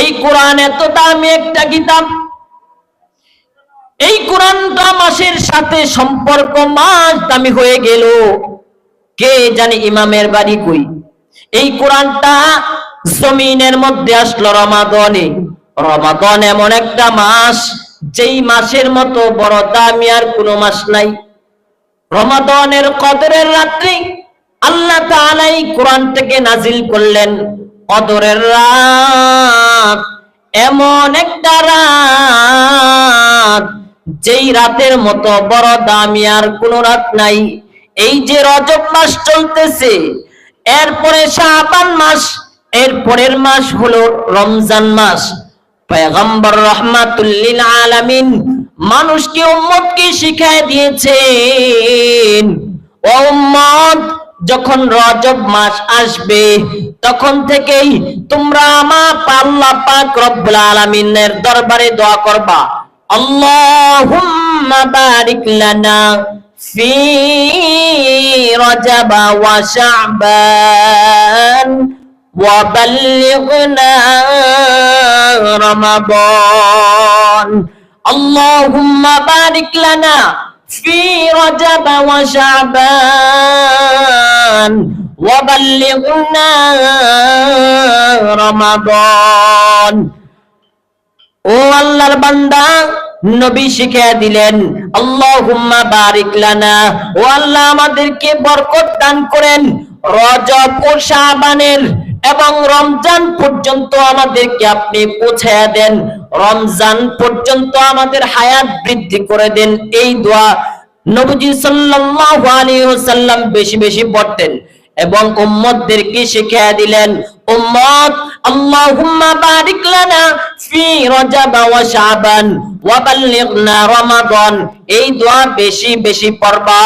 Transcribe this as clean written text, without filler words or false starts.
এই কোরআন এত দামি একটা কিতাব, এই কোরআনটা মাসের সাথে সম্পর্ক, মাস দামি হয়ে গেল। কে জানে ইমামের বাড়ি কই? এই কোরআনটা জমিনের মধ্যে আসলো রমাদানে। রমাদান এমন একটা মাস, যেই মাসের মতো বড় দামি আর কোনো মাস নাই। রমাদানের কদরের রাত্রি আল্লাহ তাআলা এই কোরআনটাকে নাজিল করলেন। কদরের রাত এমন একটা রাত, যেই রাতের মতো বড় দামি আর কোন রাত নাই। এই যে রজব মাস চলতেছে, এরপরে শাবান মাস, এর পরের মাস হলো রমজান মাস। পয়গম্বর রাহমাতুল লিল আলামিন মানুষকে, উম্মতকে শিখায় দিয়েছেন, ও উম্মত, যখন রজব মাস আসবে তখন থেকেই তোমরা আমার আল্লাহ পাক রব্বুল আলামিনের দরবারে দোয়া করবা, আল্লাহুম্মা বারিক লানা ফি রজব ওয়া শাবান ওয়া বাল্লিগনা রমাদান। আল্লাহুম্মা বারিক লানা ফি রজব ওয়া শাবান ওয়া বাল্লিগনা রমাদান। ও আল্লাহর বান্দা, নবী শিখিয়ে দিলেন, আল্লাহুম্মা বারিক লানা, ও আল্লাহ আমাদেরকে বরকত দান করেন রজব ও শাবানের এবং রমজান পর্যন্ত আমাদেরকে আপনি পৌঁছায়া দেন, রমজান পর্যন্ত আমাদের হায়াত বৃদ্ধি করে দেন। এই দোয়া নবীজি সাল্লাল্লাহু আলাইহি ওয়াসাল্লাম বেশি বেশি পড়তেন এবং উম্মতদেরকে শিখিয়ে দিলেন, উম্মত, আল্লাহুম্মা বারিক লানা ফি রজব ওয়া শাবান ওয়া বাল্লিগনা রমাদান, এই দোয়া বেশি বেশি পড়বা।